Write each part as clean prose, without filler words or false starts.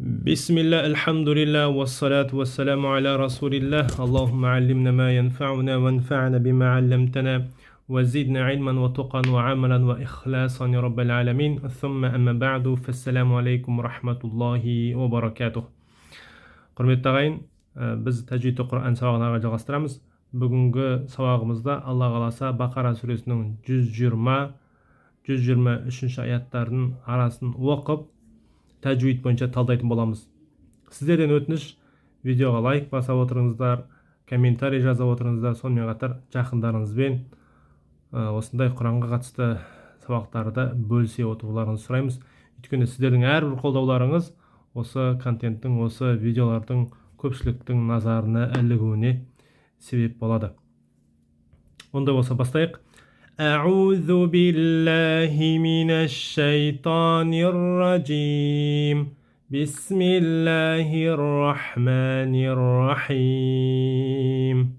بسم الله الحمد لله والصلاة والسلام على رسول الله اللهم علمنا ما ينفعنا وانفعنا بما علمتنا وزدنا علما وتقا وعملا وإخلاصا يا رب العالمين ثم أما بعد فالسلام عليكم ورحمة الله وبركاته. Құрметті ағайын, біз тәжвид Құран сабағына жалғастырамыз. Бүгінгі сабағымызда Алла қаласа Бақара сүресінің 120-123 аяттарының арасын оқып тәжвид бойынша талдайтын боламыз. Сіздерден өтініш, видеоға лайк басып отырыңыздар, комментарий жазып отырыңыздар, сонымен қатар жақындарыңызбен осындай Құранға қатысты сабақтарды бөлісе отыруларыңызды сұраймыз. Өйткені сіздердің әрбір қолдауларыңыз осы контенттің, осы видеолардың көпшіліктің назарына ілігуіне себеп болады. Онда болса бастайық. أعوذ بالله من الشيطان الرجيم بسم الله الرحمن الرحيم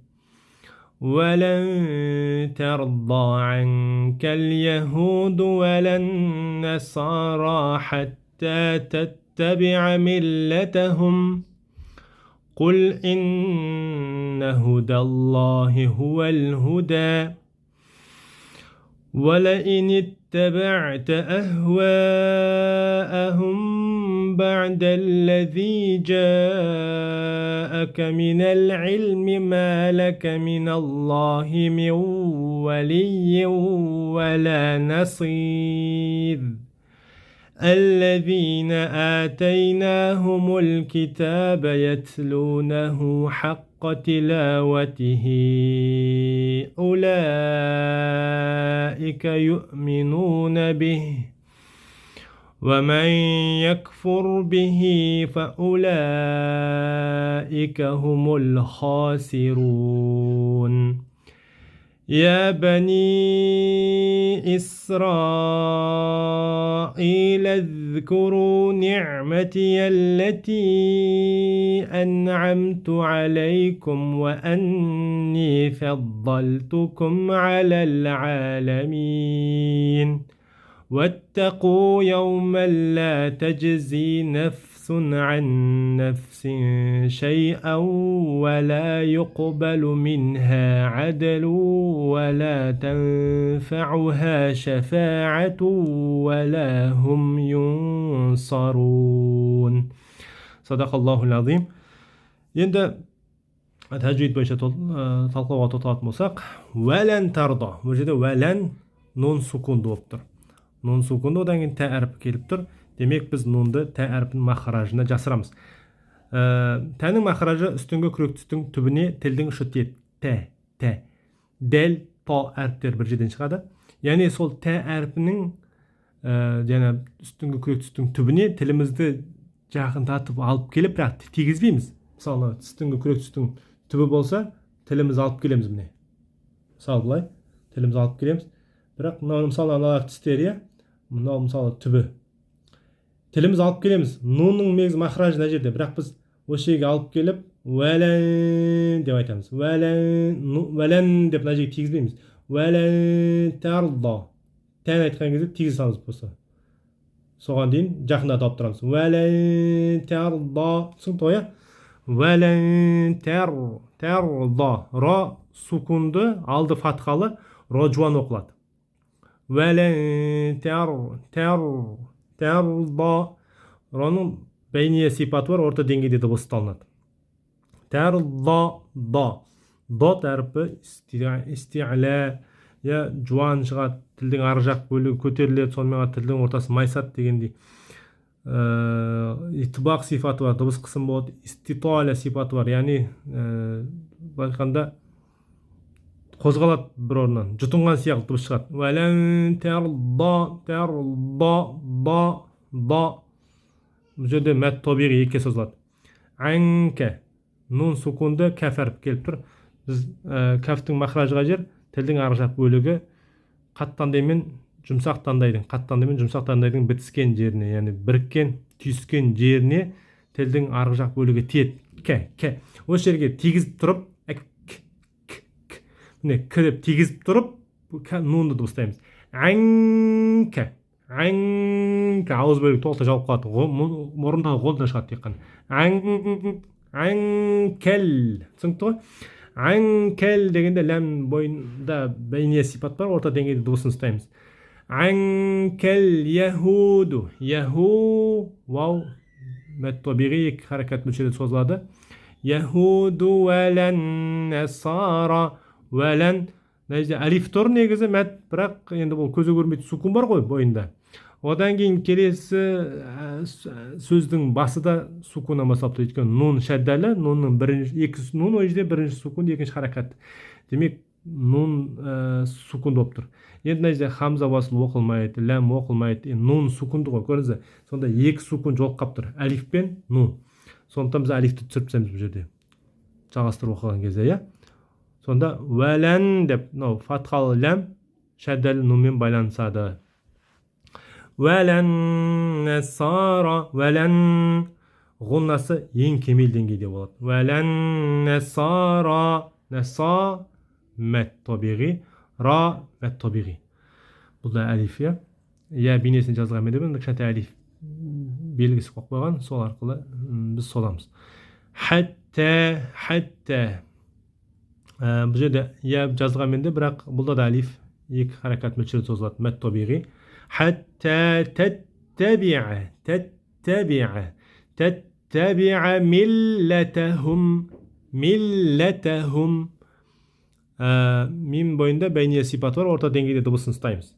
ولن ترضى عنك اليهود ولا النصارى حتى تتبع ملتهم قل إن هدى الله هو الهدى ولئن اتبعت أهواءهم بعد الذي جاءك من العلم ما لك من الله من ولي ولا نصير الذين آتيناهم الكتاب يتلونه حق تلاوته أولئك يؤمنون به ومن يكفر به فأولئك هم الخاسرون يا بني إسرائيل اذكروا نعمتي التي أنعمت عليكم وأني فضلتكم على العالمين واتقوا يوما لا تجزي نفس عن نفس شيئا ولا يقبل منها عدل ولا تنفعها شفاعة ولا هم ينصرون صدق الله العظيم. Енді тәжвид бойынша талқылауға тоқталатын болсақ, вәлән тарда, бұл жерде вәлән нун сукунды болып тұр. Нун сукунды, одан кейін тә әрпі келіп тұр. Демек біз нунды тә әрпінің махаражына жасырамыз. Тәнің махаражы үстіңгі күрек түстің түбіне тілдің ұшы тиеді. Тә. Дәл, та әріптер бір жерден шығады. Яғни сол тә әрпінің үстіңгі күрек түстің түбіне тілімізді жақындатып алып келіп, бірақ тигізбейміз. Мысалы, үстіңгі күрек түстің түбі болса, тіліміз алып келеміз міне. Мысалы бұлай, тіліміз алып келеміз. Бірақ мынау мысалы аналар тістер, мынау мысалы түбі. Тіліміз алып келеміз. Нунның негізі махражы мына жерде, бірақ біз осы жерге алып келіп, вәлән деп айтамыз. Вәлән деп мына жерге тигізбейміз. Вәлән тарда. Тән айтқан кезде тигіз саламыз болса. Соған дейін жақында тауып тұрамыз. Вәлән тарда. Түсінікті ғой? Вәлән тарда. Ра сукунды, алды фатхалы, ро жуан оқылады. Вәлән тарда. Роның бәйния сипаты бар, орта деңгейде дыбысталынады. Тарда. Дот әрпі исти'ля, жуан шығады, тілдің ары жақ бөлігі көтеріледі, сонымен тілдің ортасы майсат дегендей. Итбақ сипаты бар, дыбыс қысым болады. Иститаля сипаты бар, яғни байқанда қозғалады бір орнынан, жұтынған сияқты дыбыс шығады. Вәлән тарда. Бұл жерде мәт тобиғи екке созылады. Анка. Нун сукунды кәф әріп келіп тұр. Біз кәфтің махражыға жер, тілдің ары жақ бөлігі қаттандаймен жұмсақ тандайдың бітіскен жеріне, яғни біріккен, түйіскен жеріне тілдің ары жақ бөлігі тиеді. Кә. Осы жерге тигізіп тұрып, міне, кіріп тигізіп тұрып, нунды дыбыстаймыз. Анка. ауыз бөлігі толықтай жауып қалады. Мұрындағы ғодан шығады тек қана. Анкел. Түсінікті ғой? Анкел дегенде ләм бойында бейне сипат бар, орта деңгейде дыбысын ұстаймыз. Анкел яхуду. Яху вау мәд табиғи екі харакат мөлшерде созылады. Яхуду вәлән насара вәлән. Алиф тұр негізі мәд, бірақ енді бұл көзі көрмейтін сукун бар ғой бойында. Одан кейін келесі сөздің басы да сукуннан басталып тұр. Өйткені нун шәддәлі, нунның екі нун ол жерде бірінші сукун, екінші харакат. Демек нун сукун болып тұр. Енді мына жерде хамза басылы оқылмайды, ләм оқылмайды. Нун сукунды ғой, көрдіңіз. Сонда екі сукун жолыққап тұр. Алиф пен нун. Сондықтан біз алифті түсіріп тастаймыз бұл жерде. Жалғастырып оқыған кезде, иә. Сонда вәлән деп, фатхалы ләм шәддәлі нунмен байланысады. Вәлән насара. Вәлән ғұннасы ең кемел деңгейде болады. Вәлән насара. Наса мәд табиғи, ра мәд табиғи. Бұл да әлиф, иә. Я бейнесін жазған медебін, кішкентай әлиф белгісі қойып қойған, сол арқылы біз соламыз. Хәтта. Бұл жерде я жазған менде, бірақ бұлда да әлиф екі харакат мөлшерде созылады. Мәд табиғи. حتى تتبع ملتهم мим бойында бәйне сипат бар, орта деңгейде дыбысын ұстаймыз.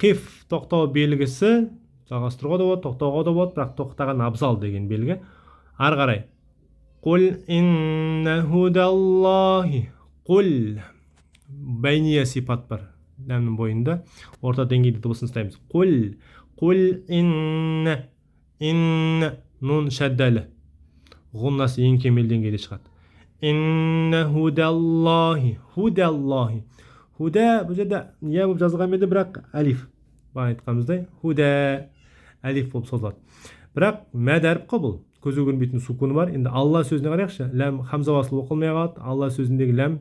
Қиф тоқтау белгісі жалғастыруға да болады, тоқтауға да болады, бірақ тоқтаған абзал деген белгі. Ары қарай. Құл инна худаллахи. Құл бәйне сипат бар. Ләмнің бойында орта деңгейде дыбысын ұстаймыз. Құл инна. Нун шәддәлі. Ғұннасы ең кемел деңгейде шығады. Инна худаллахи. Худа бұл жерде я болып жазылған еді, бірақ әлиф. Баға айтқанымыздай худа әлиф болып созылады. Бірақ мәд әріп қой бұл. Көзі көрінбейтін сукуны бар. Енді алла сөзіне қарайықшы. Ләм хамза басылы оқылмай қалады. Алла сөзіндегі ләм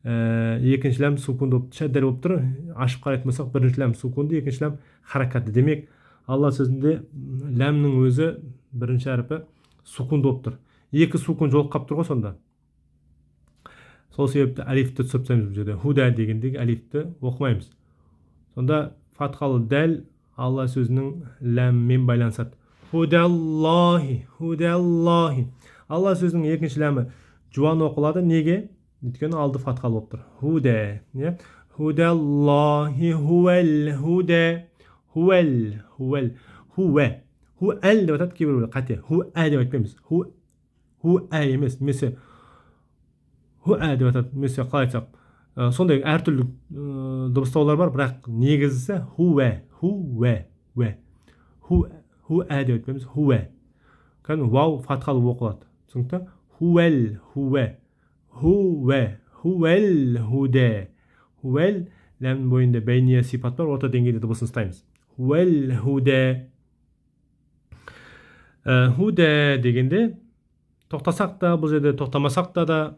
екінші ләм сукунды болып шәддәл болып тұр. Ашып қарайтын болсақ, бірінші ләм сукунды, екінші ләм харакатты. Демек алла сөзінде ләмнің өзі бірінші әріпі сукунды болып тұр. Екі сукун жолыққап тұр ғой сонда. Сол себепті әлифті түсіріп тастаймыз бұл жерде. Худа дегендегі әлифті оқымаймыз. Сонда фатхалы дәл алла сөзінің ләммен байланысады. Худаллахи. Алла сөзінің екінші ләмі жуан оқылады. Неге? Өйткені алды фатхалы болып тұр. Худа. Худаллахи хуәл. Хуәл деп атады кейбір қате. Хуә деп айтпаймыз. Хуә емес. Немесе хуә деп атады. Немесе қалай айтсақ. Сондай әртүрлі дыбыстаулар бар, бірақ негізісі хуә деп айтпаймыз. Хуә. Кәдімгі вау фатхалы оқылады. Түсінікті? Хуәл худа. Хуәл ләмнің бойында бәйне сипат бар, орта деңгейде дыбысын ұстаймыз. Хуәл худа. Худа дегенде тоқтасақ та, бұл жерде тоқтамасақ та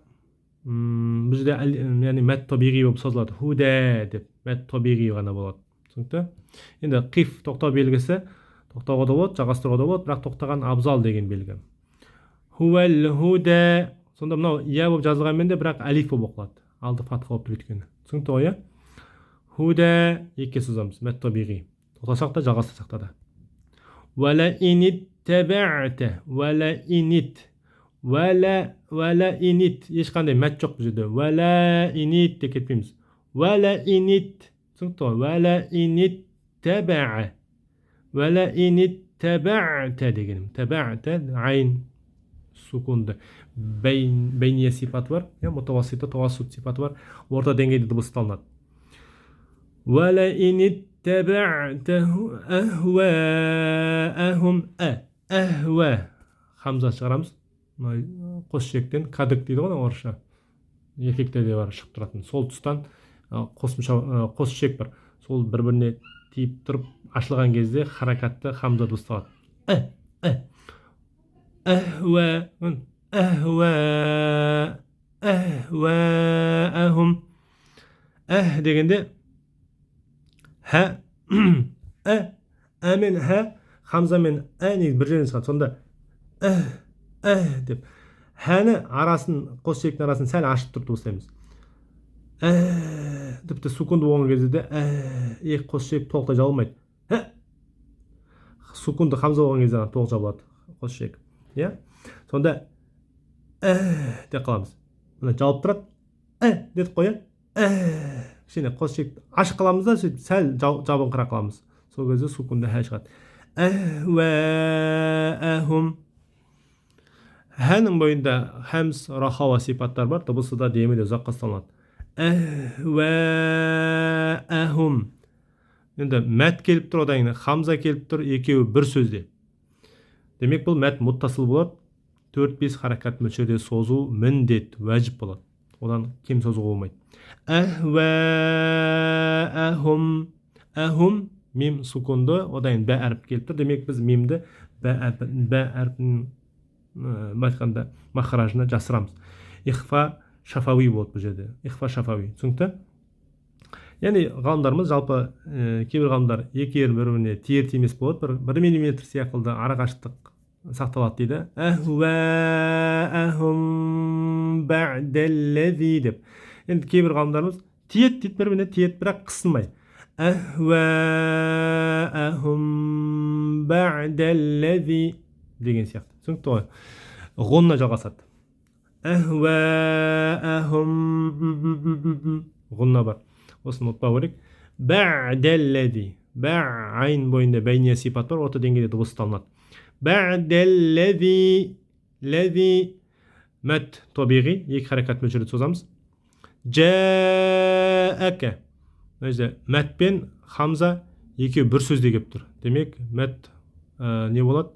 бұл жерде яғни мәд табиғи болып созылады. Худа деп мәд табиғи ғана болады. Түсінікті? Енді қиф тоқтау белгісі тоқтауға да болады, жағастыруға да болады, бірақ тоқтаған абзал деген белгі. Хуәл худа. Сонда мынау я болып жазылғанмен де, бірақ әлиф болып оқылады. Алды фатха болып өткені. Түсінікті ғой, иә? Худа екке созамыз, мәд табиғи. Тоқтасақ та, жағастырсақ та. Вәлә инит тәбә'ті. Вәлә инит. Ешқандай мәд жоқ бұл жерде. Вәлә инит деп кетпейміз. Вәлә инит. Түсінікті ғой? Вәлә инит тәбә'і. Вәлә инит тәбә'ті дегенім. Тәбә'ті айн сукунды. Бәйне сипаты бар. Мутавассита, тавассут сипаты бар. Орта деңгейде дыбысталынады. Вәлә инит тәбә'тәху әхуәәхум. Әхуә. Хамза шығарамыз. Қос шектен кадік дейді ғой орысша. Еркектерде бар шығып тұратын. Сол тұстан қос шек бар. Сол бір-біріне тиіп тұрып ашылған кезде харакатты хамза дыбысталады. Әхуәәхум. Дегенде һә мен хамза мен негізі бір жерден шығады. Сонда деп хәні арасын, қос шектің арасын сәл ашып тұрып дыбыстаймыз. Тіпті сукунды болған кезде де екі қос шек толықтай жабылмайды. Сукунды хамза болған кезде толық жабылады қос шек. Сонда деп қаламыз. Мына жауып тұрады. Дедік қоя. Кішкене қос шек ашық қаламыз да, сөйтіп сәл жабыңқырақ қаламыз. Сол кезде сукунды шығады. Хәнің бойында хәмс, рахава сипаттар бар. Дыбысы да демеде ұзаққа ұсталынады. Енді мәт келіп тұр, одан кейін хамза келіп тұр, екеуі бір сөзде. Демек бұл мәт мұттасыл болады. 4-5 харакат мөлшерде созу міндет, уәжіп болады. Одан кем созуға болмайды. Мим сукунды, одан кейін бә әріп келіп тұр. Демек біз мимді бә әріпінің айтқанда махаражына жасырамыз. Ихфа шафауи болады бұл жерде. Ихфа шафауи. Түсінікті? Яғни ғалымдарымыз жалпы кейбір ғалымдар екі ерін бір-біріне тиер-тимес болады. 1 миллиметр сияқылды арақашықтық сақталады дейді. Бә'дәлләзи деп. Енді кейбір ғалымдарымыз тиет дейді, бір-біріне тиет, бірақ қысылмай. Бә'дәлләзи деген сияқты. Түсінікті ғой? Ғонна жалғасады. Ғонна бар. Осыны ұтпау керек. Бә'дәлләзи. Бә'айн бойында бәйния сипат бар, орта деңгейде дыбыс ұсталынады. Бә'дәлләзи. Ләзи мәт табиғи, екі харакат мөлшерде созамыз. Жәәәкә. Мәт пен хамза екеуі бір сөзде келіп тұр. Демек, мәт не болады?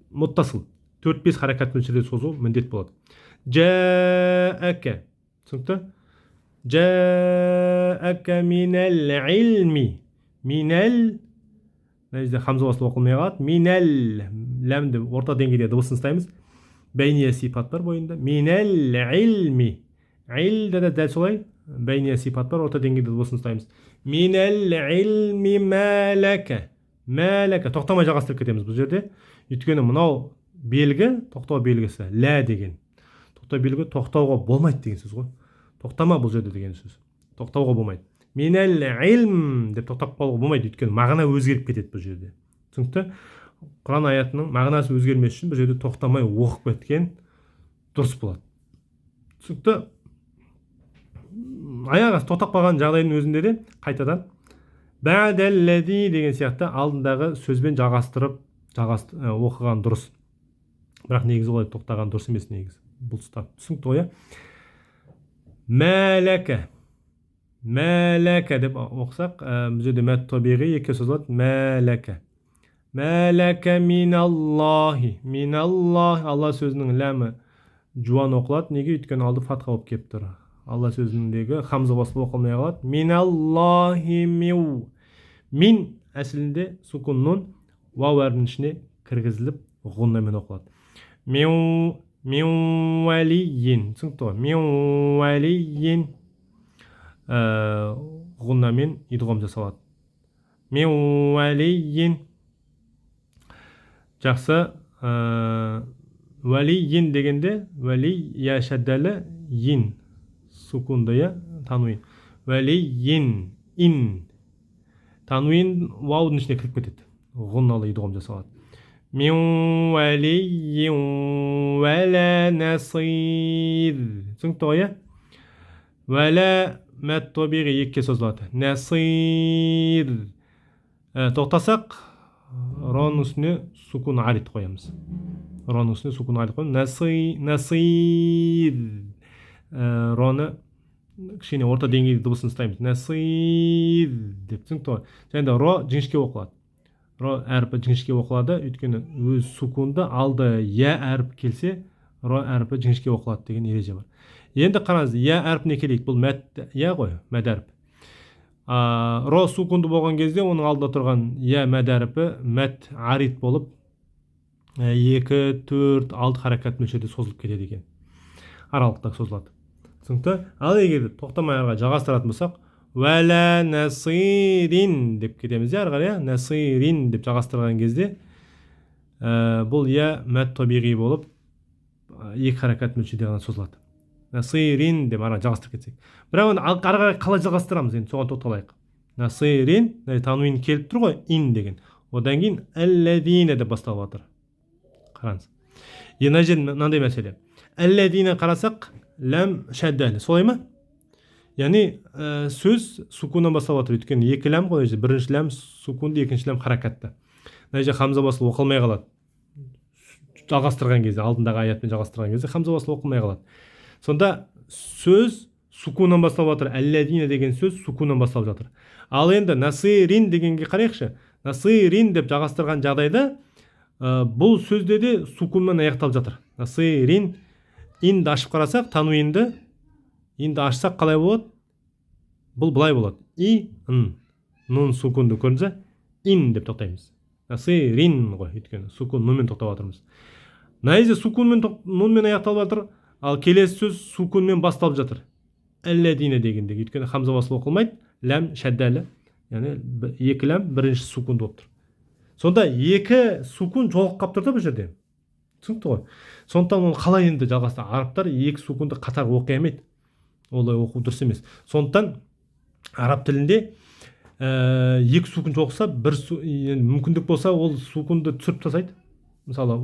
Мұттасыл. 4-5 харакат мөлшерде созу міндет болады. Жәәәкә. Түсінікті? Жәәәкә минәл илми. Минәл хамза басылып оқылмай қалады. Минәл ләмді орта деңгейде дыбысын ұстаймыз. Бәйния сипат бар бойында. Минәл илми. Илді де дәл солай. Бәйния сипат бар, орта деңгейде дыбысын ұстаймыз. Минәл илми мәләкә. Мәләкә. Тоқтамай жалғастырып кетеміз бұл жерде. Өйткені мынау белгі, тоқтау белгісі, лә деген. Тоқтау белгі тоқтауға болмайды деген сөз ғой. Тоқтама бұл жерде деген сөз. Тоқтауға болмайды. Минәл илм деп тоқтап қалуға болмайды, өйткені мағына өзгеріп кетеді бұл жерде. Түсінікті? Құран аятының мағынасы өзгермес үшін бұл жерде тоқтамай оқып кеткен дұрыс болады. Түсінікті? Аяғы тоқтап қалған жағдайдың өзінде де қайтадан бә'дәлләзи деген сияқты алдындағы сөзбен жалғастырып оқыған дұрыс. Бірақ негізі олай тоқтаған дұрыс емес негізі. Бұл тұста. Түсінікті ғой? Мәләкә. Мәләкә деп оқысақ, бұл жерде мәт табиғи екі созылады. Мәләкә. Мәләкә миналлахи. Миналлахи. Алла сөзінің ләмі жуан оқылады. Неге? Өйткені алды фатха болып келіп тұр. Алла сөзіндегі хамза басылып оқылмай қалады. Миналлахи миу. Мин әсілінде сукун нун вау әрбінің ішіне кіргізіліп ғуннамен оқылады. Миу вәлиин. Түсінікті ғой? Миу вәлиин ғуннамен идғам жасалады. Миу вәлиин. Жақсы. Вәлиин дегенде вәли я шәддәлі ин. Сукунды тануин. Вәлиин. Ин. Тануин ваудың ішіне кіріп кетеді. Ғунналы идғам жасалады. Мин вәлиин вәлә насир. Түсінікті ғой? Вәлә мәт табиғи екке созылады. Насир. Тоқтасақ, ронның үстіне сукун арид қоямыз. Ронның үстіне сукун арид қоямыз. Насир. Роны кішкене орта деңгейде дыбысын ұстаймыз. Насир деп. Түсінікті ғой? Және де ро жіңішке оқылады. Ро әріпі жіңішке оқылады, өйткені өз сукунды алды я әріп келсе, ро әріпі жіңішке оқылады деген ереже бар. Енді қараңыз, я әрпіне келейік. Бұл мәт я ғой, мәд әріп. Ро сукунды болған кезде оның алдында тұрған я мәд әріпі мәт арид болып 2, 4, 6 харакат мөлшерде созылып кетеді екен. Аралықта созылады. Түсінікті? Ал егер тоқтамай арға жалғастыратын болсақ, вәлә насирин деп кетеміз ары қарай. Насирин деп жалғастырған кезде бұл я мәт табиғи болып екі харакат мөлшерде ғана созылады. Насирин деп ары жалғастырып кетсек. Бірақ оны ары қарай қалай жалғастырамыз, енді соған тоқталайық. Насирин, тануин келіп тұр ғой, ин деген. Одан кейін әлләдине деп басталып жатыр. Қараңыз. Мына жер мынандай мәселе. Әлләдине қарасақ, ләм шәддәлі. Солай ма? Яғни сөз сукуннан басталып жатыр. Өйткені екі ләм ғой, бірінші ләм сукунды, екінші ләм харакатты. Мына жер хамза басылып оқылмай қалады. Жалғастырған кезде, алдындағы аятпен жалғастырған кезде хамза басылып оқылмай қалады. Сонда сөз сукуннан басталып жатыр. Әлләдине деген сөз сукуннан басталып жатыр. Ал енді насирин дегенге қарайықшы. Насирин деп жалғастырған жағдайда бұл сөзде де сукунмен аяқталып жатыр. Насирин, инді ашып қарасақ, тануинді ашсақ қалай болады? Бұл былай болады. И, ын. Нун сукунды көрдіңіз, ин деп тоқтаймыз. Насирин ғой, өйткені сукун нунмен тоқтап жатырмыз. Найзе сукунмен нунмен аяқталып жатыр, ал келесі сөз сукунмен басталып жатыр. Әлләдине дегенде, өйткені хамза басылып оқылмайды, ләм шәддәлі. Яғни екі ләм бірінші сукун болып тұр. Сонда екі сукун жолығып қалып тұр да бұл жерде. Түсінікті ғой. Сондықтан оны қалай енді жалғасты? Арабтар екі сукунды қатар оқи алмайды. Олай оқу дұрыс емес. Сондықтан араб тілінде екі сукун жоқса, мүмкіндік болса, ол сукунды түсіріп тастайды. Мысалы,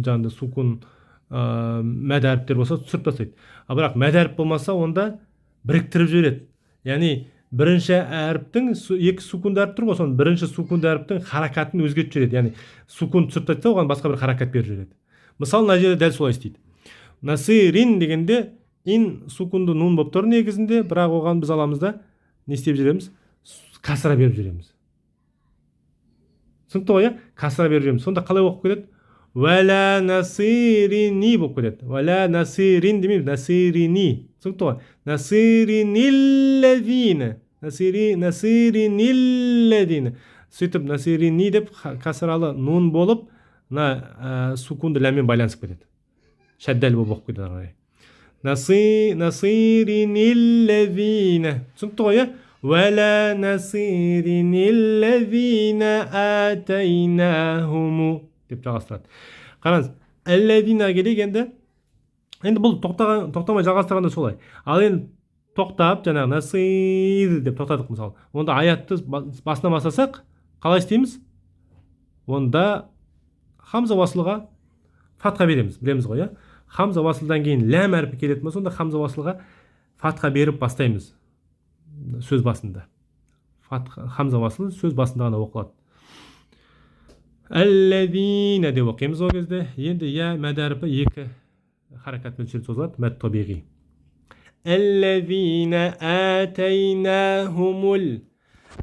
жаңағыдай сукун мәд әріптер болса, түсіріп тастайды. А бірақ мәд әріп болмаса, онда біріктіріп жібереді. Яғни бірінші әріптің екі сукунды әріп тұр ғой, соның бірінші сукунды әріптің харакатын өзгертіп жібереді. Яғни сукун түсіріп тастайды, оған басқа бір харакат беріп жібереді. Мысалы, мына жерде дәл солай істейді. Насирин дегенде ин сукунды нун болып тұр негізінде, бірақ оған біз аламыз да не істеп жүреміз? Касра беріп жүреміз. Түсінікті ғой, касра беріп жүреміз. Сонда қалай оқып кетеді? Вәлә насирини болып кетеді. Вәлә насирин демейміз, насирини. Түсінікті ғой? Насиринилләзина. Насиринилләзина. Сөйтіп насирини деп касралы нун болып, сукунды ләммен байланысып кетеді. Шәддәл болып оқып кетеді. Насиринилләзина. Түсінікті ғой, Вәлә насиринилләзина атайнахуму деп жалғастырады. Қараңыз, әлләзина келгенде, енді бұл тоқтамай жалғастырғанда солай. Ал енді тоқтап, жаңағы насир деп тоқтадық мысалы. Онда аятты басына басасақ, қалай істейміз? Онда хамза васылға фатха береміз, білеміз ғой, Хамза васылдан кейін ләм әрпі келетін болса, сонда хамза васылға фатха беріп бастаймыз. Сөз басында. Хамза васылы сөз басында ғана оқылады. Әлләзина деп оқимыз ол кезде. Енді я мәд әрпі екі харакат мөлшерде созылады, мәд табиғи. Әлләзина атайнахумул.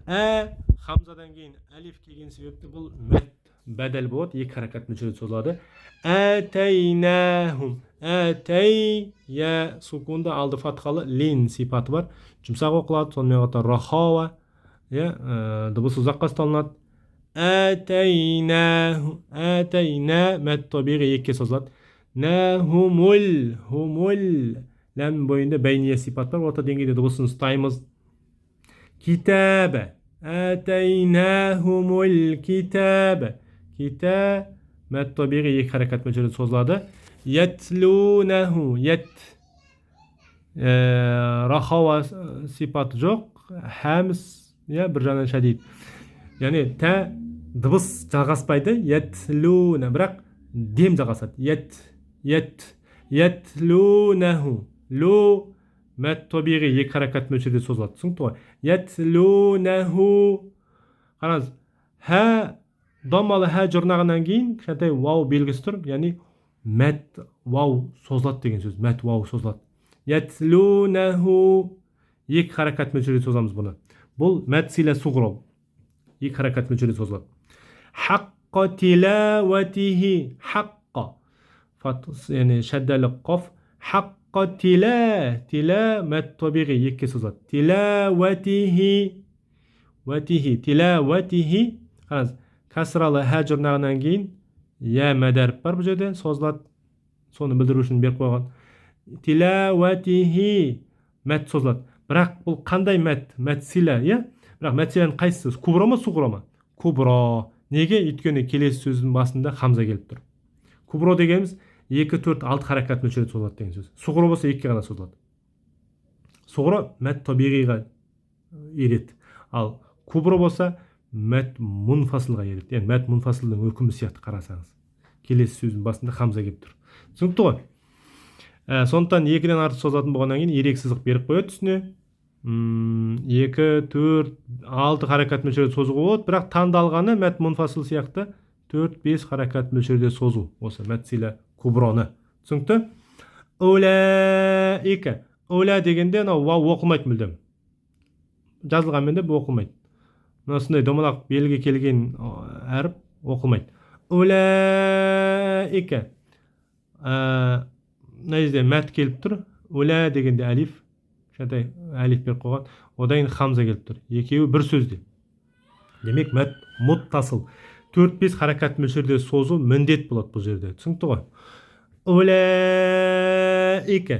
Хамзадан кейін әлиф келген себепті бұл мәд бәдәл болады, екі харакат мөлшерде созылады. Атайнахум. Атай я сукунда алды фатхалы лин сипаты бар. Жұмсақ оқылады, сонымен қатар рахава, дыбысы ұзаққа ұсталынады. Атайна мәд табиғи екіге созылады. Нахумул, хумул. Ләм бойында бәйния сипат бар, орта деңгейде дыбысын ұстаймыз. Китабы. Атайнахумул китабы. Китабы мәд табиғи екі харакат мөлшерде созылады. Ятлунаху. Рахава сипаты жоқ, хәмс, бір жағынан шәдид. Яғни тә дыбыс жалғаспайды, ятлуна, бірақ дем жалғасады. Ятлунаху. Лу мәд табиғи екі харакат мөлшерде созылады. Түсінікті ғой? Ятлунаху. Қараңыз, хә домалы хә жұрнағынан кейін кішкентай вау белгісі тұр, яғни мәд вау созылады деген сөз. Мәд вау созылады. Ятлунаху. Екі харакат мөлшерде созамыз бұны. Бұл мәд сила суғрол. Екі харакат мөлшерде созылады. Хаққа тилаватихи. Хаққа. Яғни шәддәлі қоф. Хаққа тила. Тила мәд табиғи екіге созылады. Тилаватихи. Ватихи. Тилаватихи. Қараңыз, касралы хә жұрнағынан кейін я мәд әріп бар бұл жерде созылады. Соны білдіру үшін беріп қойған. Тилаватихи мәд созылады. Бірақ бұл қандай мәт? Мәтсила, иә? Бірақ мәтсиланың қайсысы? Кубро ма, суғро ма? Кубро. Неге? Өйткені келесі сөздің басында хамза келіп тұр. Кубро дегеніміз 2, 4, 6 харакат мөлшерде созылады деген сөз. Суғро болса 2-ге ғана созылады. Суғро мәт табиғиға ереді. Ал кубро болса мәт мұнфасылға ереді. Яғни мәт мұнфасылдың өкімі сияқты қарасаңыз. Келесі сөздің басында хамза келіп тұр. Түсінікті ғой? Сондықтан 2-ден артық созатын болғаннан кейін ерек сызық беріп қояды үстіне. 2, 4, 6 харакат мөлшерде созуға болады, бірақ таңдалғаны мәт мұнфасыл сияқты 4, 5 харакат мөлшерде созу. Осы мәтсила куброны. Түсінікті? Улаика. Ула дегенде вау оқылмайды мүлдем. Жазылғанмен де бұл оқылмайды. Осындай домалақ белгі келген әріп оқылмайды. Улаика. Мына жерде мәт келіп тұр. Ула дегенде әлиф. Кішкентай әлиф беріп қойған. Одан кейін хамза келіп тұр. Екеуі бір сөзде. Демек мәт мұттасыл. 4-5 харакат мөлшерде созу міндет болады бұл жерде. Түсінікті ғой? Улаика.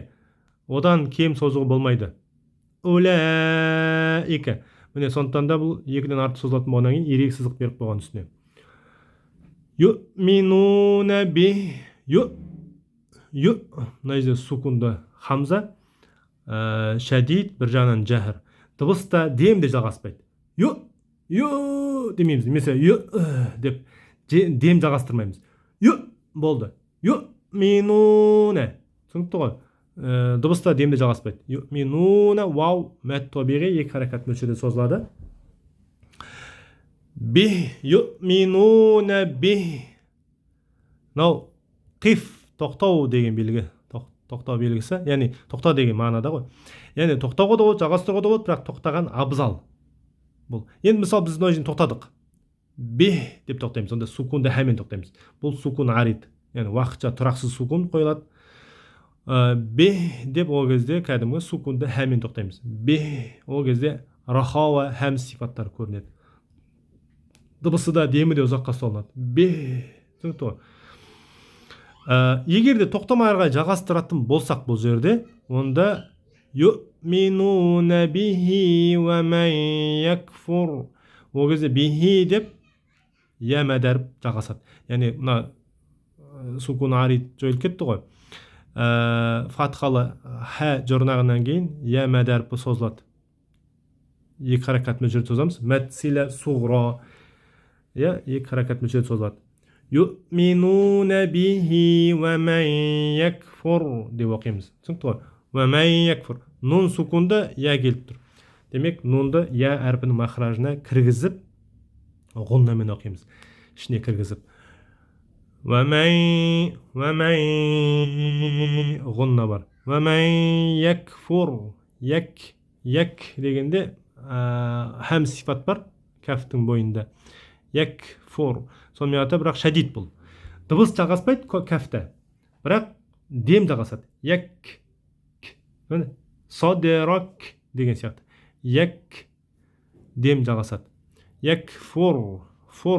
Одан кем созуғы болмайды. Улаика. Міне сондықтан да бұл 2-ден артық созылатын болғаннан кейін ерек сызық беріп қойған үстіне. Юминуна би. Мына жерде сукунды хамза, шадид, бір жағынан жахыр. Дыбыста дем де жалғаспайды. Демейміз. Немесе деп дем жалғастырмаймыз. Болды. Минуна. Түсінікті ғой? Дыбыста демде жалғаспайды. Минуна, вау, мәт табиғи 2 харакат мөлшерде созылады. Би, минуна би. Нау, қиф, тоқтау деген белгі. Тоқтау белгісі, яғни тоқта деген мағынада ғой. Яғни тоқтауға да болады, жалғастыруға да болады, бірақ тоқтаған абзал. Бұл. Енді мысалы біз мына жерден тоқтадық. Би деп тоқтаймыз. Онда сукунды хәмен тоқтаймыз. Бұл сукун арид. Яғни уақытша тұрақсыз сукун қойылады. Бе деп ол кезде кәдімгі сукунды хәмен тоқтаймыз. Бе ол кезде рахауа хәм сипаттар көрінеді. Дыбысы да демі де ұзаққа солынады. Бе. Түсінікті ғой? Егер де тоқтамай әрі жалғастыратын болсақ бұл жерде, онда юминуна бихи ва ман якфур. Ол кезде бихи деп я мәдәріп жалғасады. Яғни мына сукун арид жойылып кетті ғой. Фатхалы хә жұрнағынан кейін я мәдәріпі созылады. 2 харакат мөлшерде созамыз. Мәтсила суғро. 2 харакат мөлшерде созылады. Юминуна бихи ва ман якфур деп оқимыз. Түсінікті ғой? Ва ман якфур. Нун сукунда я келіп тұр. Демек нунды я әрпінің махражына кіргізіп ғуннамен оқимыз. Ішіне кіргізіп. Ва ман ғунна бар. Ва ман якфур. Як дегенде хәм сифат бар кәфтің бойында. Якфур. Сонымен қатар бірақ шадид бұл. Дыбыс жалғаспайды кәфті. Бірақ дем жалғасады. Як. Садерак деген сияқты. Як дем жалғасады. Якфур. Фу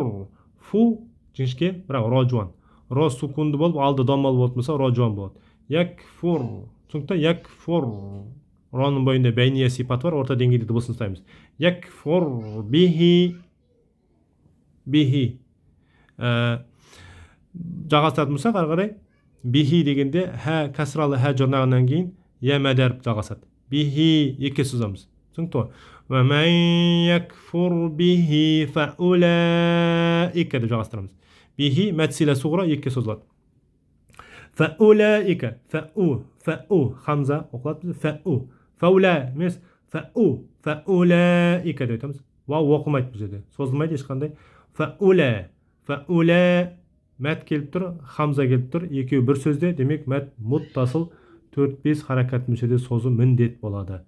жіңішке, бірақ ро жуан. Ро сукунды болып, алды домал болып болса, ро жуан болады. Якфур. Түсінікті? Якфур. Роның бойында бәйния сипаты бар, орта деңгейде дыбысын ұстаймыз. Якфур бихи. Жалғастыратын болсақ, ары қарай бихи дегенде хә кәсралы хә жұрнағынан кейін я мәдәріп жалғасады. Бихи 2 созамыз. Түсінікті ғой? Ва ман якфур бихи фаулаика деп жалғастырамыз. Бихи мәтсила суғра 2 созылады. Фаулаика. Фау хамза оқылады. Фаула емес фаулаика деп айтамыз. Вау оқылмайды бұл жерде. Созылмайды ешқандай. Фаула мәт келіп тұр, хамза келіп тұр. Екеуі бір сөзде, демек мәт мұттасыл 4-5 харакат мөлшерде созу міндет болады.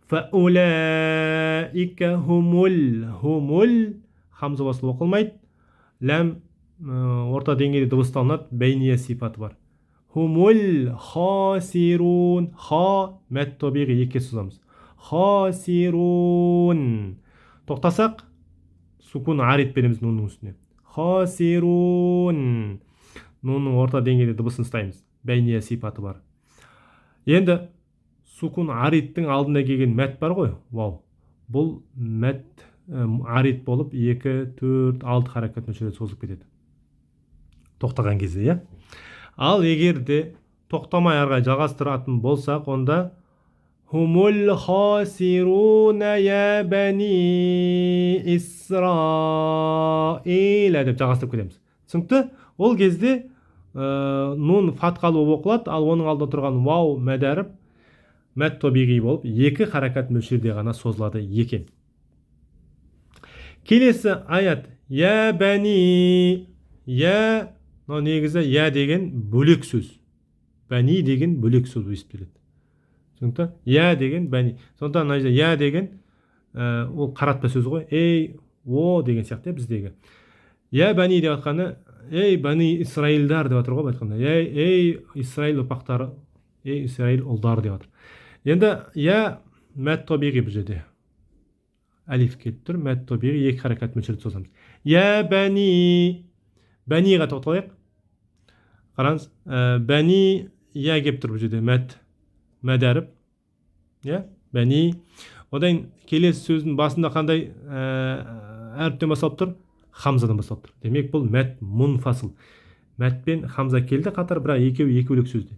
Фаулаика хумул хамза басылы оқылмайды. Ләм орта деңгейде дыбысталынады, бәйния сипаты бар. Хумул хасирун. Ха мәт табиғи 2 созамыз. Хасирун. Тоқтасақ сукун арид береміз нунның үстіне. Хасирун. Нунның орта деңгейде дыбысын ұстаймыз. Бәйния сипаты бар. Енді сукун аридтің алдында келген мәт бар ғой, вау. Бұл мәт арид болып 2, 4, 6 харакат мөлшерде созылып кетеді. Тоқтаған кезде, иә. Ал егер де тоқтамай ары қарай жалғастыратын болсақ, онда хумул хасируна я бани Исраил деп жалғастырып кетеміз. Түсінікті? Ол кезде нун фатхалы оқылады, ал оның алдында тұрған вау мәдәріп мәт тобиғи болып 2 харакат мөлшерде ғана созылады екен. Келесі аят я бәни, я, негізі я деген бөлек сөз, бәни деген бөлек сөз естіледі. Түсінікті? Я деген бәни. Сондықтан мына жерде я деген ол қаратпа сөз ғой, ей, о деген сияқты біздегі. Я бәни деп жатқаны ей бәни Исраилдар деп жатыр ғой, айтқанда. Ей Исраил ұрпақтары, ей Исраил ұлдары деп жатыр. Енді я мәт тобиғи бұл жерде. Әлиф келіп тұр, мәт тобиғи 2 харакат мөлшерде созамыз. Я бәни, бәниға тоқталайық. Қараңыз, бәни я келіп тұр бұл жерде, мәдәріп. Я бәни. Одан келесі сөздің басында қандай әріптен басталып тұр? Хамзадан басталып тұр. Демек бұл мәт мұнфасыл. Мәтпен хамза келді қатар, бірақ екеуі екі бөлек сөзде.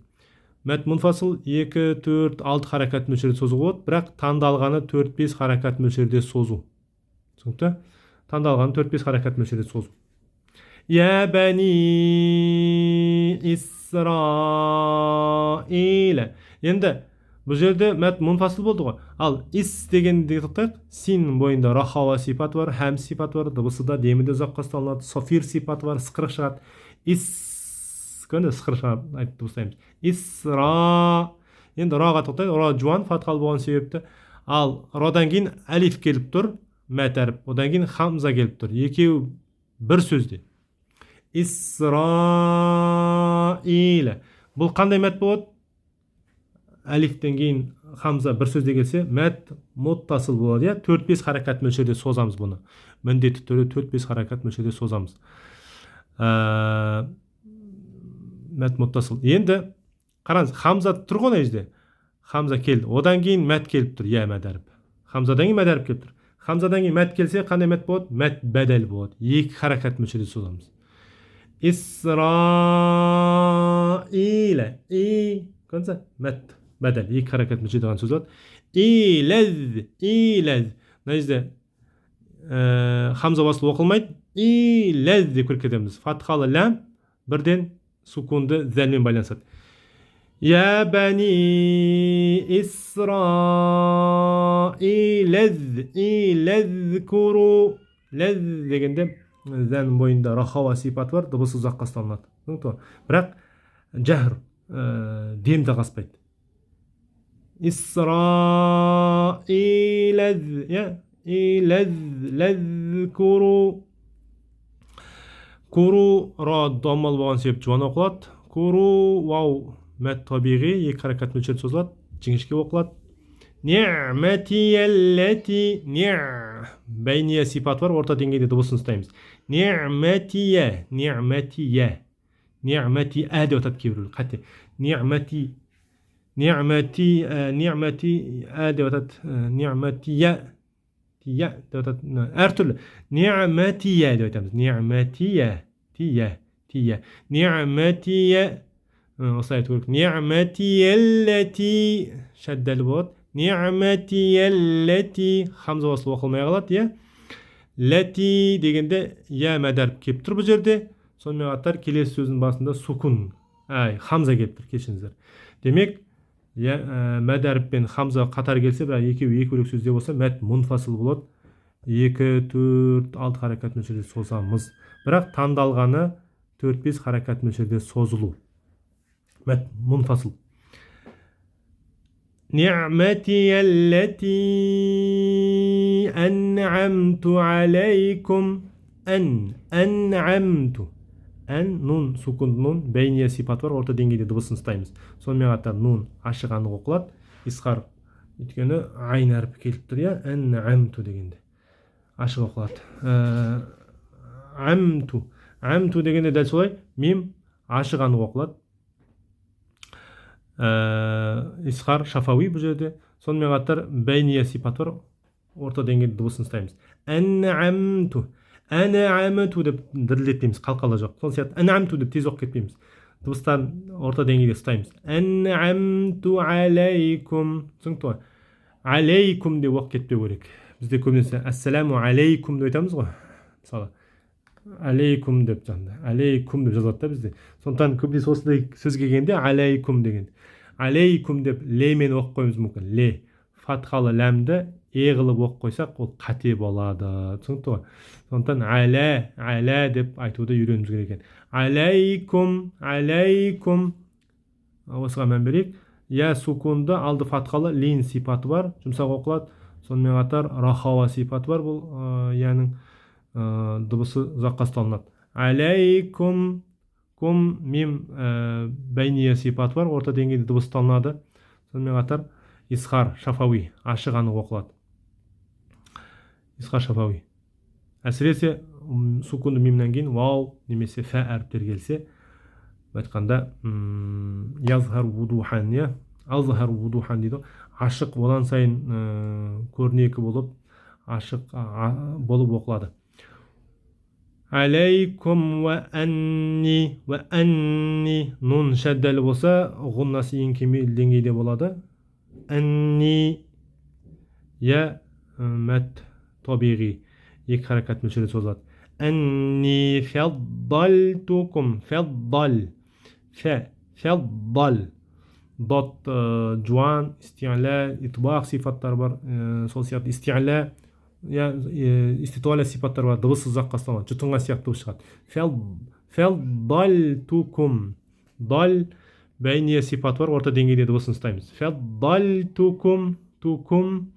Мәт мұнфасыл 2, 4, 6 харакат мөлшерде созу болады, бірақ таңдалғаны 4-5 харакат мөлшерде созу. Түсінікті? Таңдалғаны 4-5 харакат мөлшерде созу. Я бәни Исраил. Енді бұл жерде мәт мұнфасыл болды ғой. Ал ис дегенде тоқтайық. Син бойында рахава сипат бар, хәм сипат бар, дыбысы да демінде ұзаққа ұсталынады, софир сипаты бар, сықырық шығады. Көнде сықырық шығады, айтып дыбыстаймыз. Исра. Енді раға тоқтайық. Ра жуан, фатхалы болған себепті. Ал радан кейін әлиф келіп тұр, мәт әріп. Одан кейін хамза келіп тұр. Екеуі бір сөзде. Исраил. Бұл қандай мәт болады? Әлифтен кейін хамза бір сөзде келсе, мәт мұттасыл болады, 4-5 харакат мөлшерде созамыз бұны. Міндетті түрде 4-5 харакат мөлшерде созамыз. Мәт мұттасыл. Енді қараңыз, хамза тұр ғой жерде. Хамза келді. Одан кейін мәт келіп тұр, я мәдәріп. Хамзадан кейін мәдәріп келіп тұр. Хамзадан кейін мәт келсе, қандай мәт болады? Мәт бәдәл болады. 2 харакат мөлшерде созамыз. Исраил. Көрінсе, мәт бәдәл 2 харакат мөлшерде ғана сөз болады. Иләз. Мына жерде хамза басылып оқылмайды. Иләз деп көріп кетеміз. Фатхалы ләм бірден сукунды зәлмен байланысады. Я бәни Исраил куру. Ләз дегенде зәлмен бойында рахава сипаты бар, дыбысы ұзаққа ұсталынады. Бірақ жәһр демді қаспайды. Исраил куру. Куру ра доммал болған себеп жуан оқылады. Куру вау мәт табиғи 2 харакат мөлшерде созылады, жіңішке оқылады. Ниъматияллати. Бәйния сипаты бар, орта деңгейде дыбысын ұстаймыз. Ниъматия деп атады кейбіреулер. Қате. Ниъмати деп атады. Ниъматия деп атады. Әртүрлі. Ниъматия деп атамыз. Ниъматия. Осылай айту керек. Ниъматияллати шәддәлі болады. Ниъматияллати хамза басылып оқылмай қалады, ләти дегенде я мәдәріп келіп тұр бұл жерде. Сонымен қатар келесі сөздің басында сукун, хамза келіп тұр, кешіңіздер. Демек, мәдәріп пен хамза қатар келсе, бірақ екеуі екі бөлек сөзде болса, мәт мұнфасыл болады. 2, 4, 6 харакат мөлшерде созамыз. Бірақ таңдалғаны 4-5 харакат мөлшерде созылу. Мәт мұнфасыл. Ниъматияллати ан'амту алейкум. Ан'амту. Нун, сукун нун, бәйния сипат бар, орта деңгейде дыбысын ұстаймыз. Сонымен қатар нун ашығаны оқылады. Исқар. Өйткені айн әрпі келіп тұр, ан'амту дегенде. Ашық оқылады. Амту дегенде дәл солай, мим ашығаны оқылады. исхар шафауи бұл жерде. Сонымен қатар бәйния сипат бар, орта деңгейде дыбысын ұстаймыз. Әнәмту, әнәмту деп дірілдетпейміз, қалқалы жоқ. Сол сияқты әнәмту деп тез оқып кетпейміз, дыбыстарын орта деңгейде ұстаймыз. Әнәмту алейкум, түсінікті ғой. Алейкум деп оқып кетпеу керек. Бізде көбінесе ассаламу алейкум деп айтамыз ғой. Мысалы алейкум деп жаңда алейкум деп жазылады да бізде. Сондықтан көбінесе осындай сөз келгенде алейкум деген, алейкум деп лемен оқып қоюымыз мүмкін. Ле фатхалы ләмді қылып оқып қойсақ, ол қате болады. Түсінікті ғой. Сондықтан әлә деп айтуды үйренуіміз керек екен. Алейкум, алейкум. Осыған мән берейік. Я сукунды алды фатхалы лин сипаты бар, жұмсақ оқылады. Сонымен қатар рахава сипаты бар, бұл яның дыбысы ұзаққа ұсталынады. Алейкум, кум мим бәйния сипаты бар, орта деңгейде дыбыс ұсталынады. Сонымен қатар исхар шафауи, ашық анық оқылады. Исхар шафауи. Әсіресе сукунды мимнен кейін вау немесе фә әріптер келсе, айтқанда язхар вудухан, я азхар вудухан дейді. Ашық болан сайын көрнекі болып, ашық болып оқылады. Алейкум ва анни, нун шәддәлі болса, ғұннасы ең кемел деңгейде болады. Анни, я мәт табиғи, екі харакат мөлшері созылады. Анни фәддалтукум, фәддал, фәддал, дот жуан, исти'ла, итбақ сипаттар бар, сол сияқты исти'ла, иституаля сипаттар бар, дыбысы ұзаққа ұсталады, жұтынға сияқты дыбыс шығады. Фәддалтукум, дал бәйния сипаты бар, орта деңгейде дыбысын ұстаймыз. Фәддалтукум, тукум,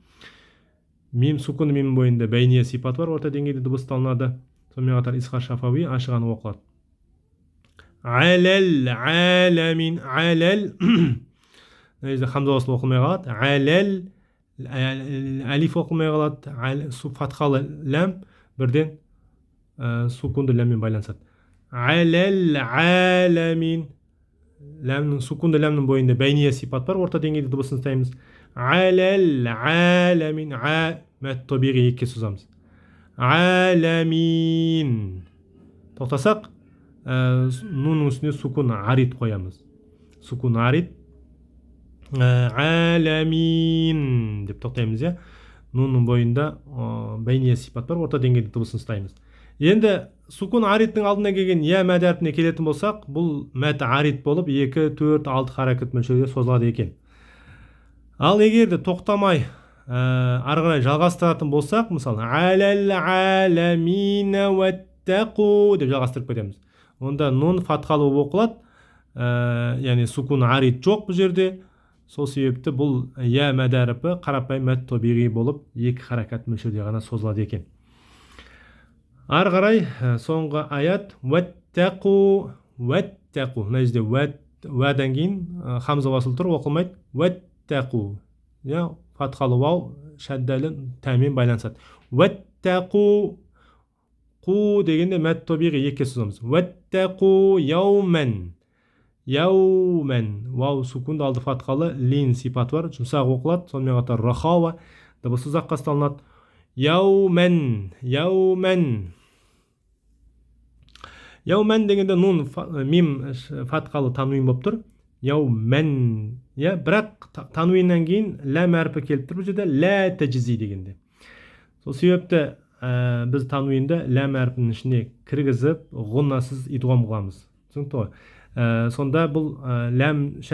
мим сукун мим бойында бәйния сипаты бар, орта деңгейде дыбыс ұсталынады. Сонымен қатар исхар шафауи, ашық анық оқылады. Аләл, аләмин, аләл. Хамза уасыл оқылмай қалады. Аләл, әлиф оқылмай қалады. Фатхалы ләм бірден сукунды ләммен байланысады. Аләл, аләмин. Сукунды ләмнің бойында бәйния сипат бар, орта деңгейде дыбысын ұстаймыз. Аләл, аләмин, мәт табиғи екке созамыз. Аләмин. Тоқтасақ, нунның үстіне сукун арид қоямыз. Сукун арид. Аләмин деп тоқтаймыз, я. Нунның бойында бәйния сипат бар, орта деңгейде дыбысын ұстаймыз. Енді сукун аридтің алдына келген я мәд әрпіне келетін болсақ, бұл мәт арид болып 2, 4, 6 харакет мөлшерде созылады екен. Ал егерде тоқтамай ары қарай жалғастыратын болсақ, мысалы аләл аләмина уәттәқу деп жалғастырып кетеміз. Онда нун фатхалы оқылады, яғни сукун арид жоқ бұл жерде. Сол себепті бұл я мәд әрпі қарапайым мәт табиғи болып 2 харакат мөлшерде ғана созылады екен. Ары қарай соңғы аят уәттәқу, уәттәқу. Мына жерде уәдан кейін хамза уасыл тұр, оқылмайды. Уәттәқу. Я фатхалы вау шәддәлі тәмен байланысады. Уәттәқу, қу дегенде мәт табиғи екке созамыз. Уәттәқу яумен, яумен. Вау сукунды алды фатхалы лин сипаты бар, жұмсақ оқылады. Сонымен қатар рахава дыбысы ұзаққа ұсталынады. Яумен, яумен. Яумен дегенде нун мим фатхалы тануин болып тұр. Яумен. Я, бірақ тануиннан кейін ләм әрпі келіп тұр бұл жерде, лә тәжизи дегенде. Сол себепті біз тануинді ләм әрпінің ішіне кіргізіп, ғұннасыз идғам қыламыз. Түсінікті ғой. Сонда бұл ләмнің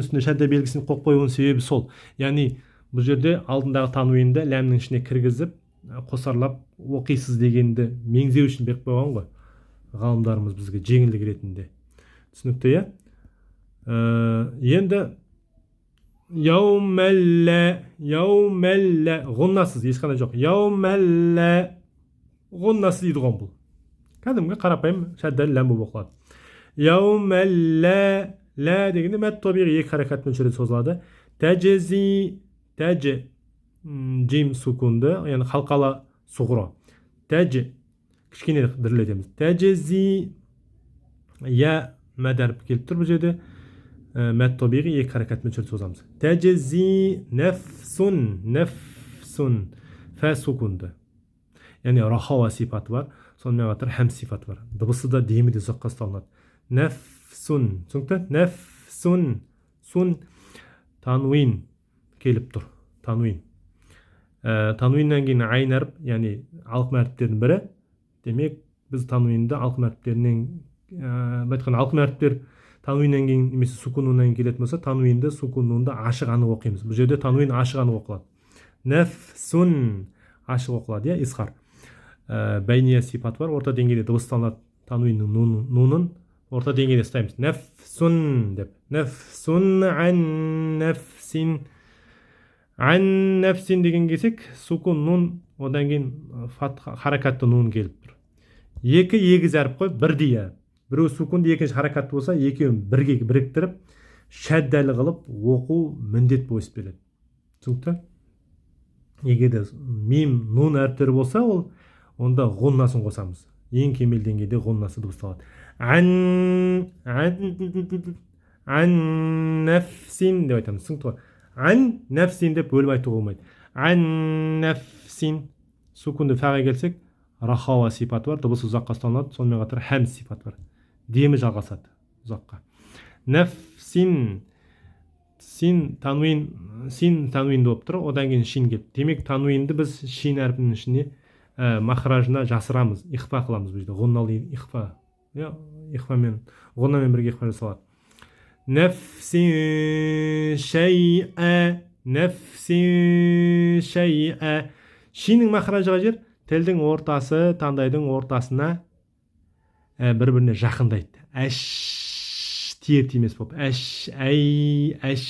үстіне шәдда белгісін қойып қоюының себебі сол. Яғни бұл жерде алдындағы тануинді ләмнің ішіне кіргізіп, қосарлап оқисыз дегенді меңзеу үшін беріп қойған ғой ғалымдарымыз бізге жеңілдік ретінде. Түсінікті, я? Енді яумәллә, яумәллә, ғұннасыз, ешқандай жоқ. Яумәллә, ғұннасыз идғам бұл. Кәдімгі қарапайым шәддәлі ләм болып оқылады. Яумәллә, лә дегенде мәт табиғи 2 харакат мөлшерде созылады. Тәжези, тәжі, джим сукунды, яғни қалқалы сұғыра. Тәжі, кішкене дірілетеміз. Тәжези, я мәд әрпі келіп тұр бұл жерде. мәт табиғи екі харакат мөлшерде созамыз. Тәжзи нәфсун фә сукунды. Яғни рахауа сипаты бар, сонымен қатар хәм сипаты бар. Дыбысы да демі де ұзаққа ұсталынады. Нәфсун, түсінікті? Нәфсун, сун, тануин келіп тұр. Тануин. Тануиннен кейін айн әріп, яғни алқым әріптердің бірі. Демек, біз тануинді алқым әріптерінен, айтқан алқым әріптер тануиннен кейін немесе сукунунан келетін болса, тануинді сукунунда ашық анық оқимыз. Бұл жерде тануин ашық анық оқылады. Нәфсун ашық оқылады, изхар. Бәйния сипат бар, орта деңгейде дыбысталынады. Тануиннің нунын орта деңгейде ұстаймыз. Нәфсун деп. Нәфсун ан нәфсин. Ан нәфсин деген келсек, сукун нун, одан кейін харакатты нун келіп тұр. Екі егіз әріп қой, бірдей әріп. Біреу сукунды, екінші харакатты болса, екеуін бірге біріктіріп, шәддәлі қылып оқу міндет болып береді. Түсінікті? Егер де мим нун әріптері болса, ол онда ғоннасын қосамыз. Ең кемел деңгейде ғоннасы дыбысталады. Ан нәфсин деп айтамыз. Түсінікті ғой? Ан нәфсин деп бөліп айтуға болмайды. Ан нәфсин. Сукунды фәға келсек, рахауа сипаты бар, дыбысы ұзаққа ұсталынады, сонымен қатар хәм сипаты бар. Демі жалғасады ұзаққа. Нәфсин, син тануин болып тұр, одан кейін шин келіп. Демек, тануинді біз шин әрпінің ішіне махражына жасырамыз, ихфа қыламыз. Бұл жерде ғонналы ихфа. Ихфамен, ғоннамен бірге ихфа жасалады. Нәфсин шәйә. Шиннің махражыға жер тілдің ортасы, таңдайдың ортасына бір-біріне жақындайды. Әш тиер тимес болып. Әш, әй, әш,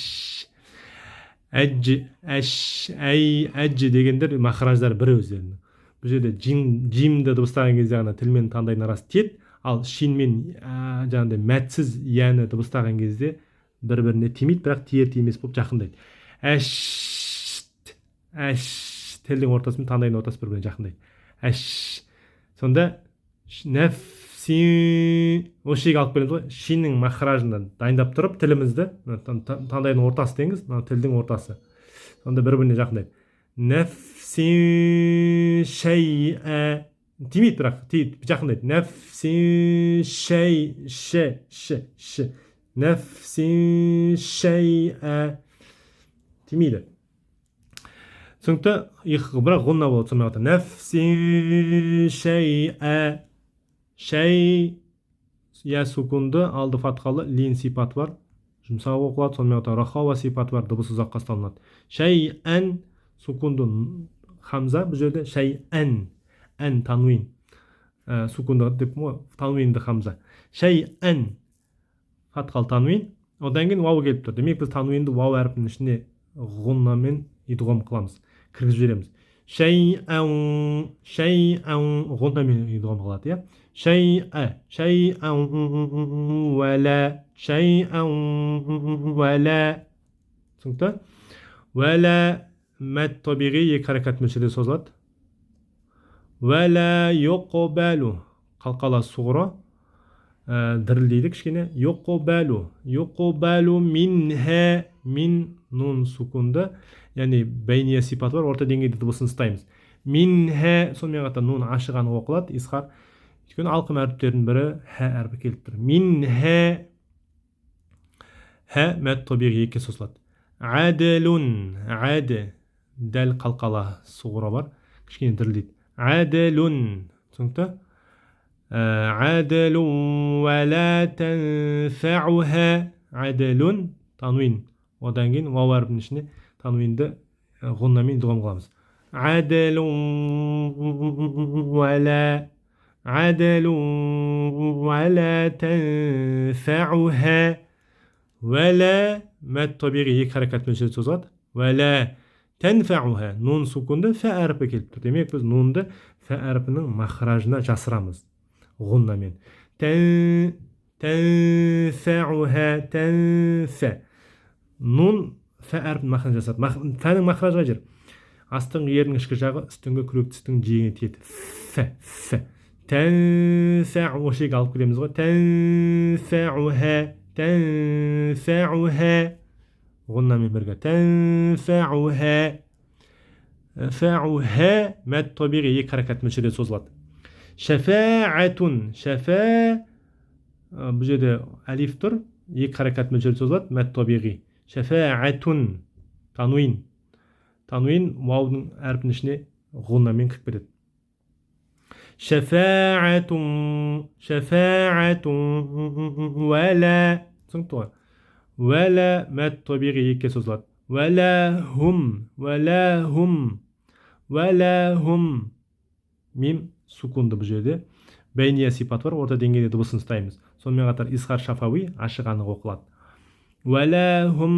әджі, әш, әй, әджі дегендер махраждар бір өздерінің. Бұл жерде джимді дыбыстаған кезде ғана тілмен таңдайдың арасы тиеді, ал шинмен жаңағыдай мәтсіз яны дыбыстаған кезде бір-біріне тимейді, бірақ тиер тимес болып жақындайды. Әш, әш, тілдің ортасы мен таңдайдың ортасы бір-біріне жақындайды. Әш. Сонда нәфсин, осы жерге алып келеміз ғой, шиннің махражынан дайындап тұрып тілімізді, таңдайдың ортасы деңіз, тілдің ортасы. Сонда бір-біріне жақындайды. Нәфсин шәйә. Тимейді, бірақ жақындайды. Нәфсин шәй. Нәфсин шәйә. Тимейді. Түсінікті, бірақ ғонна болады сонымен қатар. Нәфсин шәйә. Шәй, я сукунды, алды фатхалы, лин сипаты бар. Жұмсау оқылады, сонымен қатар рахауа сипаты бар, дыбысы ұзаққа ұсталынады. Шәй ән, сукунды хамза, бұл жерде шәй ән, ән тануин. Сукунды деп мо, тануинді хамза. Шәй ән, фатхалы тануин, одан кейін вау келіп тұр. Демек біз тануинді вау әрпінің ішіне ғоннамен идғом қыламыз, кіргізіп жібереміз. Шәйән, ғоннамен идғом қылады, я? Шәйән вәлә. Түсінікті? Вәлә мәт табиғи екі харакат мөлшерде созылады. Вәлә йоқобәлу, қалқала суғыра, дірілдейді кішкене. Йоқобәлу минхә, мин нун сукунды, яғни бәйния сипаты бар, орта деңгейде дыбысын ұстаймыз. Минхә, сонымен қатар нун ашығаны оқылады, изхар. Өйткені алқым әріптердің бірі хә әрпі келіп тұр. Минхә, хә мәт табиғи екіге созылады. Әділун, әді, дәл қалқала суғыра бар, кішкене дірілдейді. Әділун, түсінікті? Әділун вәлә тәнфәуһә. Әділун, тануин. Одан кейін вау әрпінің ішіне тануинді ғоннамен идғом қыламыз. Әділун вәлә. Әділун вәлә тәнфәуһә. Вәлә мәт табиғи екі харакат мөлшерде созылады. Вәлә тәнфәуһә. Нун сукунды фә әрпі келіп тұр. Демек біз нунды фә әрпінің махражына жасырамыз ғоннамен. Тәнфәуһә, тәнфә. Нун фә әрпін махражына жасады. Фәнің махражға жер. Астыңғы ердің ішкі жағы, үстіңгі күрек түстің жиегіне тиеді. Фә. Тәнфә, осы жерге алып келеміз ғой. Тәнфәуһә, тәнфәуһә. Ғуннамен бірге. Тәнфәуһә. Фәуһә мәд табиғи екі харакат мөлшерде созылады. Шәфәәтун. Шәфә бұл жерде алиф тұр, екі харакат мөлшерде созылады, мәд табиғи. Шәфәәтун. Тануин. Тануин ваудың әрпінің ішіне ғуннамен кіріп кетеді. Шәфәәтун. Шәфәәтун. Вәлә. Түсінікті ғой. Вәлә мәд табиғи екіге созылады. Вәләхум. Вәләхум. Вәләхум. Мим сукунды бұл жерде. Бәйния сипат бар, орта деңгейде дыбысын ұстаймыз. Сонымен қатар исхар шафауи ашық анық оқылады. Вәләхум.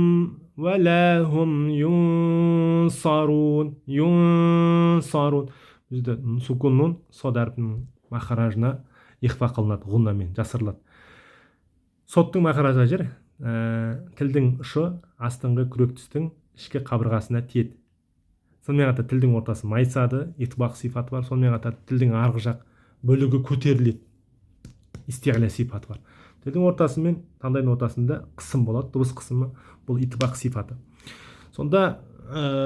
Вәләхум юнсарун. Юнсарун. Бізде сукуннун сод әрпінің махаражына ихфа қылынады, ғуннамен жасырылады. Соттың махаража жер тілдің ұшы астыңғы күрек түстің ішкі қабырғасына тиеді. Сонымен қатар тілдің ортасы майысады, итбақ сипаты бар. Сонымен қатар тілдің арғы жақ бөлігі көтеріледі. Истиғля сипаты бар. Тілдің ортасы мен таңдайдың ортасында қысым болады, дыбыс қысымы, бұл итбақ сипаты. Сонда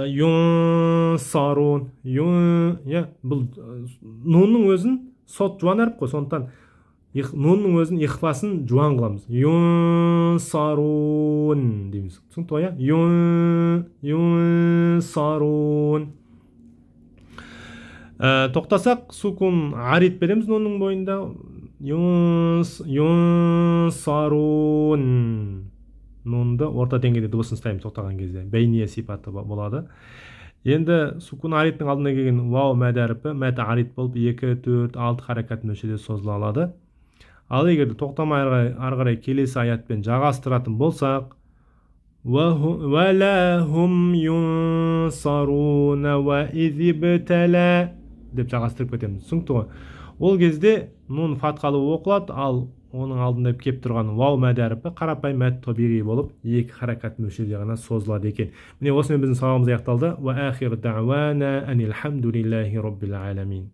юнсарун, бұл нунның өзін сот жуан әріп қой, сондықтан нунның өзін ихфасын жуан қыламыз. Юнсарун дейміз. Түсінікті ғой, юнсарун. Тоқтасақ, сукун арит береміз нунның бойында. Юнсарун. Нунды орта деңгейде дыбысын ұстаймыз тоқтаған кезде. Бәйния сипаты болады. Енді сукун ариттің алдына келген вау мәд әріпі мәд арит болып 2, 4, 6 харакат мөлшерде созыла алады. Ал егер тоқтамай ары қарай келесі аятпен жағастыратын болсақ, вәләхум юнсаруна ва изибтәлә деп жағастырып кетеміз. Түсінікті ғой. Ол кезде нун фатхалы оқылады, ал оның алдында кеп тұрған вау мәд әріпі қарапайым мәд табиғи болып 2 харакат мөлшерде ғана созылады екен. Міне осымен біздің сабағымыз аяқталды. Ва ахир дa'wana анил хамдулиллахи rabbil alamin.